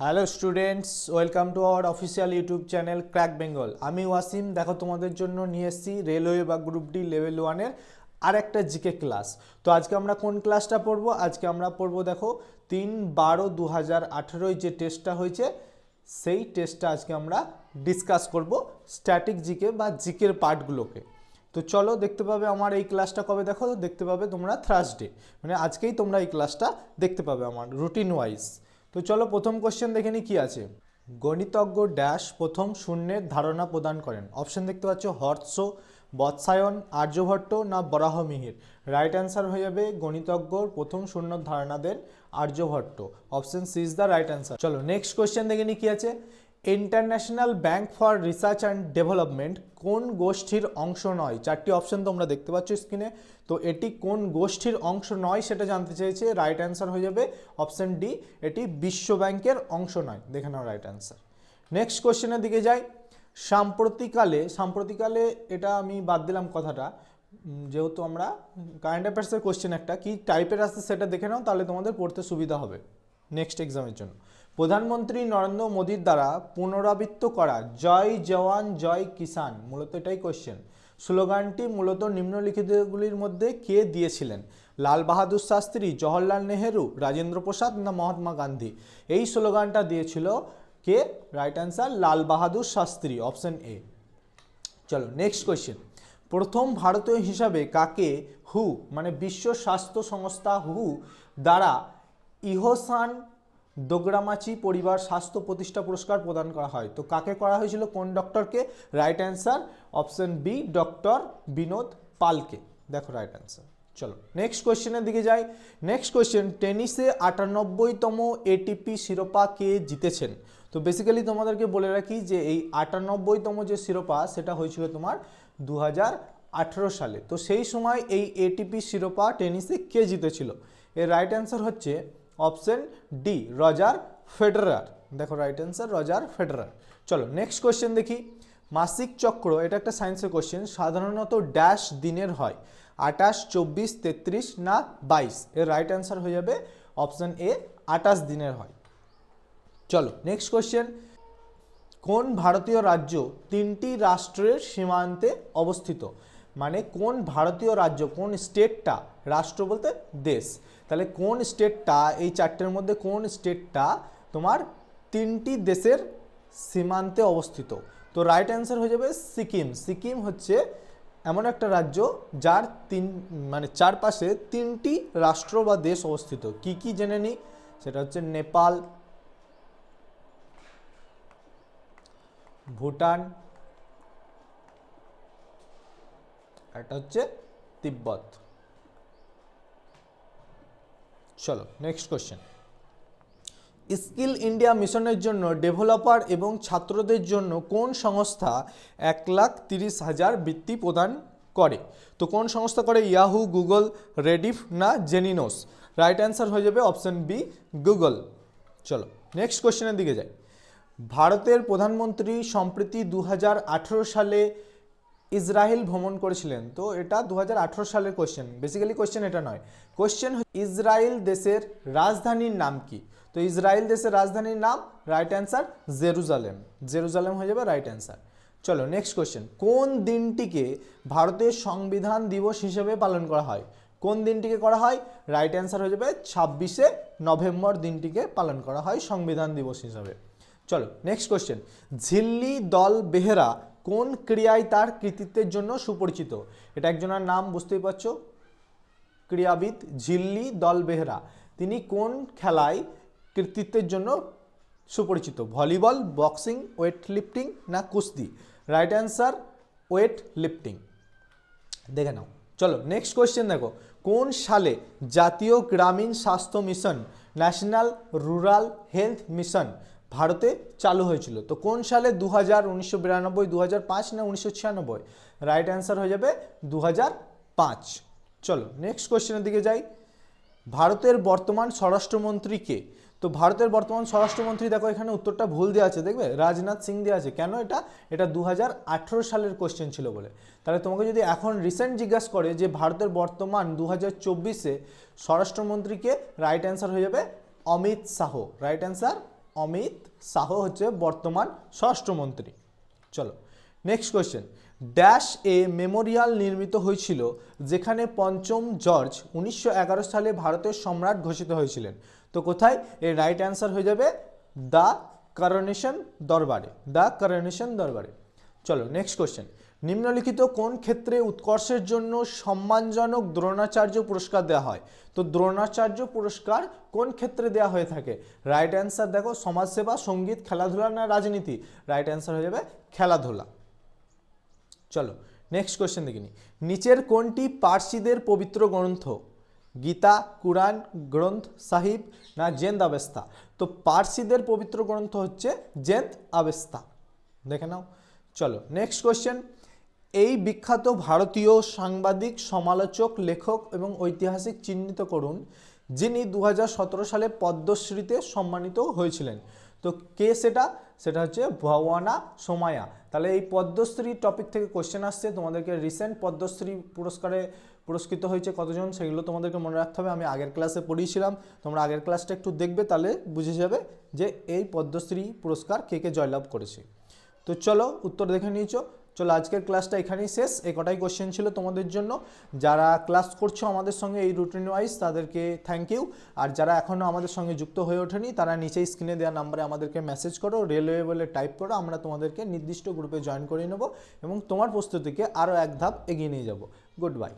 Hello students, welcome to our official YouTube channel crack Bengal. আমি ওয়াসিম। দেখো, তোমাদের জন্য নিয়ে এসেছি রেলওয়ে বা গ্রুপ ডি লেভেল 1-এর আর একটা জিকে ক্লাস। তো আজকে আমরা কোন ক্লাসটা পড়বো? আজকে আমরা পড়বো, দেখো, 3/12/2018 যে টেস্টটা হয়েছে সেই টেস্টটা আজকে আমরা ডিসকাস করব, স্ট্যাটিক জিকে বা জিকের পার্টগুলোকে। তো চলো, দেখতে পাবে আমার এই ক্লাসটা কবে দেখো, দেখতে পাবে তোমরা থার্সডে, মানে আজকেই তোমরা এই ক্লাসটা দেখতে পাবে আমার রুটিন ওয়াইজ। তো চলো, প্রথম কোশ্চেন দেখে নি কি আছে। গণিতজ্ঞ ড্যাশ প্রথম শূন্যের ধারণা প্রদান করেন। অপশন দেখতে পাচ্ছ হর্ষ, বৎসায়ন, আর্যভট্ট না বরাহমিহির। রাইট অ্যান্সার হয়ে যাবে গণিতজ্ঞর প্রথম শূন্য ধারণা দেন Aryabhata. Option C is the right answer. চলো নেক্সট কোশ্চেন দেখে নি কি আছে। International bank for research and development কোন গোষ্ঠীর অংশ নয়? চারটি অপশন তোমরা দেখতে পাচ্ছ স্ক্রিনে। তো এটি কোন গোষ্ঠীর অংশ নয় সেটা জানতে চেয়েছে। রাইট অ্যান্সার হয়ে যাবে অপশন ডি, এটি বিশ্ব ব্যাংকের অংশ নয়। দেখে নাও রাইট অ্যান্সার। নেক্সট কোশ্চেনের দিকে যাই। সাম্প্রতিকালে এটা আমি বাদ দিলাম কথাটা, যেহেতু আমরা কারেন্ট অ্যাফেয়ার্সের কোশ্চেন একটা কী টাইপের আসছে সেটা দেখে নাও, তাহলে তোমাদের পড়তে সুবিধা হবে নেক্সট এক্সামের জন্য। প্রধানমন্ত্রী নরেন্দ্র মোদীর দ্বারা পুনরাবৃত্ত করা জয় জওয়ান জয় কিষাণ, মূলত এটাই কোশ্চেন। স্লোগানটি মূলত নিম্নলিখিতগুলির মধ্যে কে দিয়েছিলেন? লাল বাহাদুর শাস্ত্রী, জওহরলাল নেহেরু, রাজেন্দ্র প্রসাদ না মহাত্মা গান্ধী? এই স্লোগানটা দিয়েছিল কে? Right answer Lal Bahadur Shastri, option A. চলো নেক্সট কোয়েশ্চেন। প্রথম ভারতীয় হিসাবে কাকে হু মানে বিশ্ব স্বাস্থ্য সংস্থা হু দ্বারা ইহসান দোগরামাচি পরিবার স্বাস্থ্য প্রতিষ্ঠা পুরস্কার প্রদান করা হয়? তো কাকে করা হয়েছিল, কোন ডক্টরকে? Right answer option B, doctor Binod পালকে। দেখো রাইট অ্যান্সার। চলো নেক্সট কোয়েশ্চেনের দিকে যাই। নেক্সট কোয়েশ্চেন, টেনিসে 98তম এটিপি শিরোপা কে জিতেছেন? তো বেসিক্যালি তোমাদেরকে বলে রাখি যে এই 98তম যে শিরোপা সেটা হয়েছিল তোমার 2018 সালে। তো সেই সময় এই এটিপি শিরোপা টেনিসে কে জিতেছিল? এর রাইট অ্যান্সার হচ্ছে অপশন ডি, রজার ফেডারার। দেখো রাইট অ্যান্সার রজার ফেডারার। চলো নেক্সট কোয়েশ্চেন দেখি। মাসিক চক্র, এটা একটা সায়েন্সের কোয়েশ্চেন, সাধারণত ড্যাশ দিনের হয়? 28, 24, 33 না 22? এর রাইট অ্যান্সার হয়ে যাবে অপশন এ, 28 দিনের হয়। চলো নেক্সট কোয়েশ্চেন। কোন ভারতীয় রাজ্য 3টি রাষ্ট্রের সীমান্তে অবস্থিত? মানে কোন ভারতীয় রাজ্য, কোন স্টেটটা, রাষ্ট্র বলতে দেশ, তাহলে কোন স্টেটটা, এই চারটের মধ্যে কোন স্টেটটা তোমার 3টি দেশের সীমান্তে অবস্থিত? তো রাইট অ্যান্সার হয়ে যাবে সিকিম। সিকিম হচ্ছে এমন একটা রাজ্য যার চারপাশে 3টি রাষ্ট্র বা দেশ অবস্থিত। কি কি জেনে নিই, সেটা হচ্ছে নেপাল, ভুটান, এটা হচ্ছে তিব্বত। চলো নেক্সট কোশ্চেন। স্কিল ইন্ডিয়া মিশনের জন্য ডেভেলপার এবং ছাত্রদের জন্য কোন সংস্থা 1,30,000 বৃত্তি প্রদান করে? তো কোন সংস্থা করে? ইয়াহু, গুগল, রেডিফ না জেনিনোস? রাইট অ্যান্সার হয়ে যাবে অপশন বি, গুগল। চলো নেক্সট কোশ্চেনের দিকে যাই। ভারতের প্রধানমন্ত্রী সম্প্রতি 2018 সালে ইসরায়েল ভ্রমণ করেছিলেন। তো এটা 2018 সালের কোশ্চেন, বেসিক্যালি কোশ্চেন এটা নয়। কোশ্চেন ইসরায়েল দেশের রাজধানীর নাম কি? তো ইসরায়েল দেশের রাজধানীর নাম, রাইট অ্যান্সার জেরুজালেম। জেরুজালেম হয়ে যাবে রাইট অ্যান্সার। চলো নেক্সট কোশ্চেন। কোন দিনটিকে ভারতের সংবিধান দিবস হিসেবে পালন করা হয়? কোন দিনটিকে করা হয়? রাইট অ্যান্সার হয়ে যাবে 26শে নভেম্বর দিনটিকে পালন করা হয় সংবিধান দিবস হিসাবে। চলো নেক্সট কোশ্চেন। ঝিল্লি দল বেহেরা কোন ক্রীড়ায় তার কৃতিত্বের জন্য সুপরিচিত? এটা একজনের নাম, বুঝতেই পারছো, ক্রীড়াবিদ ঝিল্লি দল বেহেরা। তিনি কোন খেলায় কৃতিত্বের জন্য সুপরিচিত? ভলিবল, বক্সিং, ওয়েট লিফটিং না কুস্তি? Right answer weight lifting. দেখে নাও। চলো নেক্সট কোয়েশ্চেন দেখো। কোন সালে জাতীয় গ্রামীণ স্বাস্থ্য mission, national rural health mission ভারতে চালু হয়েছিল? তো কোন সালে? 2000, 1992, 2005 না 1996? রাইট অ্যান্সার হয়ে যাবে 2005। চলো নেক্সট কোয়েশ্চেনের দিকে যাই। ভারতের বর্তমান স্বরাষ্ট্রমন্ত্রী কে? তো ভারতের বর্তমান স্বরাষ্ট্রমন্ত্রী, দেখো এখানে উত্তরটা ভুল দেওয়া আছে, দেখবে রাজনাথ সিং দেওয়া আছে। কেন? এটা 2018 সালের কোশ্চেন ছিল বলে। তাহলে তোমাকে যদি এখন রিসেন্ট জিজ্ঞাসা করে যে ভারতের বর্তমান 2024-এ স্বরাষ্ট্রমন্ত্রীকে, রাইট অ্যান্সার হয়ে যাবে অমিত শাহ। রাইট অ্যান্সার অমিত শাহ হচ্ছে বর্তমান স্বরাষ্ট্রমন্ত্রী। চলো next question, dash a Memorial নির্মিত হয়েছিল যেখানে পঞ্চম জর্জ 1911 সালে ভারতের সম্রাট ঘোষিত হয়েছিলেন? তো কোথায়? এর রাইট অ্যান্সার হয়ে যাবে দ্য করোনেশন দরবারে, দ্য করোনেশন দরবারে। চলো নেক্সট কোয়েশ্চেন, নিম্নলিখিত কোন ক্ষেত্রে উৎকর্ষের জন্য সম্মানজনক দ্রোণাচার্য পুরস্কার দেওয়া হয়? তো দ্রোণাচার্য পুরস্কার কোন ক্ষেত্রে দেওয়া হয়ে থাকে? রাইট অ্যান্সার দেখো, সমাজসেবা, সঙ্গীত, খেলাধুলা না রাজনীতি? রাইট অ্যান্সার হয়ে যাবে খেলাধুলা। চলো নেক্সট কোয়েশ্চেন দেখিনি, নিচের কোনটি পার্সিদের পবিত্র গ্রন্থ? গীতা, কুরআন, গ্রন্থ সাহিব না জেন্দ আবেস্তা? তো পার্সিদের পবিত্র গ্রন্থ হচ্ছে জেন্দ আবেস্তা, দেখে নাও। চলো নেক্সট কোয়েশ্চেন, এই বিখ্যাত ভারতীয় সাংবাদিক, সমালোচক, লেখক এবং ঐতিহাসিক চিহ্নিত করুন যিনি 2017 সালে পদ্মশ্রীতে সম্মানিত হয়েছিলেন। তো কে সেটা? সেটা হচ্ছে ভাওয়ানা সোমায়া। তাহলে এই পদ্মশ্রী টপিক থেকে কোশ্চেন আসছে, তোমাদেরকে রিসেন্ট পদ্মশ্রী পুরস্কারে পুরস্কৃত হয়েছে কতজন সেগুলো তোমাদেরকে মনে রাখতে হবে। আমি আগের ক্লাসে পড়িয়েছিলাম, তোমরা আগের ক্লাসটা একটু দেখবে, তাহলে বুঝে যাবে যে এই পদ্মশ্রী পুরস্কার কে কে জয়লাভ করেছে। তো চলো উত্তর দেখে নিয়েছো। চলো আজকের ক্লাসটা এখানেই শেষ, এই কটাই কোশ্চেন ছিল তোমাদের জন্য। যারা ক্লাস করছো আমাদের সঙ্গে এই রুটিন ওয়াইজ তাদেরকে থ্যাংক ইউ। আর যারা এখনও আমাদের সঙ্গে যুক্ত হয়ে ওঠেনি তারা নিচেই স্ক্রিনে দেওয়া নাম্বারে আমাদেরকে মেসেজ করো, রেলওয়ে বলে টাইপ করো, আমরা তোমাদেরকে নির্দিষ্ট গ্রুপে জয়েন করে নেব এবং তোমার প্রস্তুতিকে আরও এক ধাপ এগিয়ে নিয়ে যাব। Good bye.